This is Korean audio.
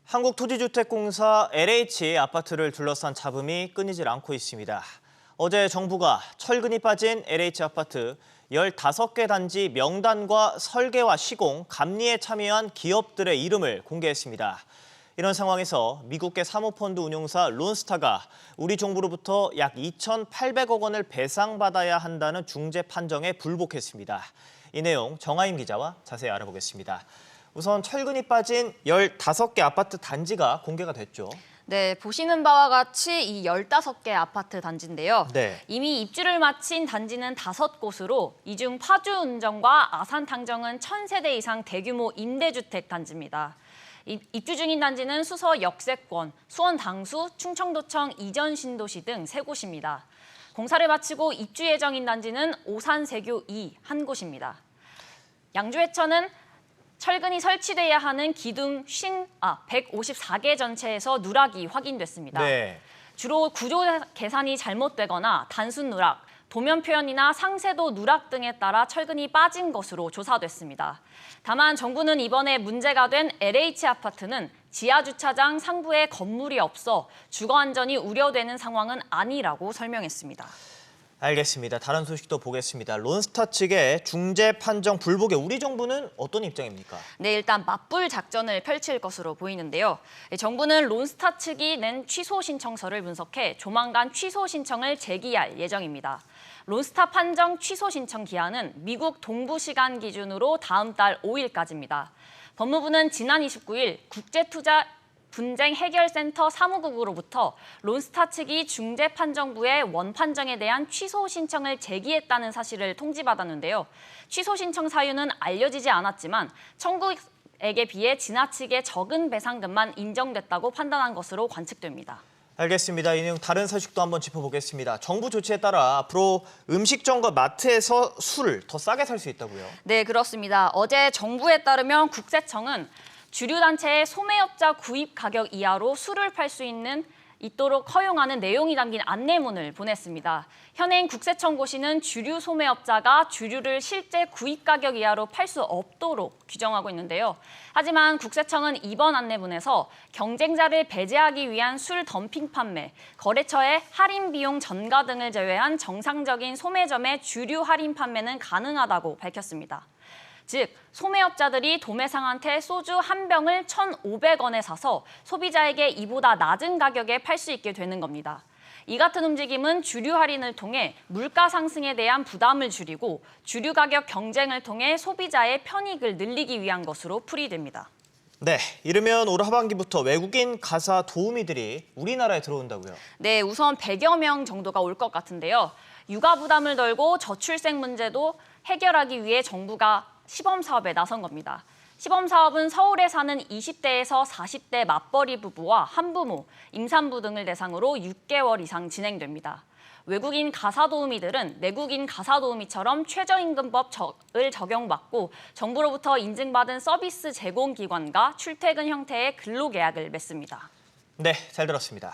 한국토지주택공사 LH 아파트를 둘러싼 잡음이 끊이질 않고 있습니다. 어제 정부가 철근이 빠진 LH 아파트 15개 단지 명단과 설계와 시공, 감리에 참여한 기업들의 이름을 공개했습니다. 이런 상황에서 미국계 사모펀드 운용사 론스타가 우리 정부로부터 약 2,800억 원을 배상받아야 한다는 중재 판정에 불복했습니다. 이 내용 정하임 기자와 자세히 알아보겠습니다. 우선 철근이 빠진 15개 아파트 단지가 공개가 됐죠. 네, 보시는 바와 같이 이 15개 아파트 단지인데요. 네. 이미 입주를 마친 단지는 5곳으로 이 중 파주운정과 아산탕정은 1,000세대 이상 대규모 임대주택 단지입니다. 입주 중인 단지는 수서 역세권, 수원 당수, 충청도청 이전 신도시 등 3곳입니다. 공사를 마치고 입주 예정인 단지는 오산 세교 2 1곳입니다. 양주해천은 철근이 설치돼야 하는 기둥 154개 전체에서 누락이 확인됐습니다. 네. 주로 구조 계산이 잘못되거나 단순 누락, 도면 표현이나 상세도 누락 등에 따라 철근이 빠진 것으로 조사됐습니다. 다만 정부는 이번에 문제가 된 LH 아파트는 지하 주차장 상부에 건물이 없어 주거 안전이 우려되는 상황은 아니라고 설명했습니다. 알겠습니다. 다른 소식도 보겠습니다. 론스타 측의 중재 판정 불복에 우리 정부는 어떤 입장입니까? 네, 일단 맞불 작전을 펼칠 것으로 보이는데요. 정부는 론스타 측이 낸 취소 신청서를 분석해 조만간 취소 신청을 제기할 예정입니다. 론스타 판정 취소 신청 기한은 미국 동부 시간 기준으로 다음 달 5일까지입니다. 법무부는 지난 29일 국제투자 분쟁 해결센터 사무국으로부터 론스타 측이 중재판정부의 원판정에 대한 취소 신청을 제기했다는 사실을 통지받았는데요. 취소 신청 사유는 알려지지 않았지만 청구액에 비해 지나치게 적은 배상금만 인정됐다고 판단한 것으로 관측됩니다. 알겠습니다. 이 내용 다른 소식도 한번 짚어보겠습니다. 정부 조치에 따라 앞으로 음식점과 마트에서 술을 더 싸게 살 수 있다고요? 네, 그렇습니다. 어제 정부에 따르면 국세청은 주류단체의 소매업자 구입 가격 이하로 술을 팔 수 있도록 허용하는 내용이 담긴 안내문을 보냈습니다. 현행 국세청 고시는 주류 소매업자가 주류를 실제 구입 가격 이하로 팔 수 없도록 규정하고 있는데요. 하지만 국세청은 이번 안내문에서 경쟁자를 배제하기 위한 술 덤핑 판매, 거래처의 할인 비용 전가 등을 제외한 정상적인 소매점의 주류 할인 판매는 가능하다고 밝혔습니다. 즉, 소매업자들이 도매상한테 소주 한 병을 1,500원에 사서 소비자에게 이보다 낮은 가격에 팔 수 있게 되는 겁니다. 이 같은 움직임은 주류 할인을 통해 물가 상승에 대한 부담을 줄이고 주류 가격 경쟁을 통해 소비자의 편익을 늘리기 위한 것으로 풀이됩니다. 네, 이르면 올 하반기부터 외국인 가사 도우미들이 우리나라에 들어온다고요? 네, 우선 100여 명 정도가 올 것 같은데요. 육아 부담을 덜고 저출생 문제도 해결하기 위해 정부가 시범 사업에 나선 겁니다. 시범 사업은 서울에 사는 20대에서 40대 맞벌이 부부와 한부모, 임산부 등을 대상으로 6개월 이상 진행됩니다. 외국인 가사도우미들은 내국인 가사도우미처럼 최저임금법을 적용받고 정부로부터 인증받은 서비스 제공기관과 출퇴근 형태의 근로계약을 맺습니다. 네, 잘 들었습니다.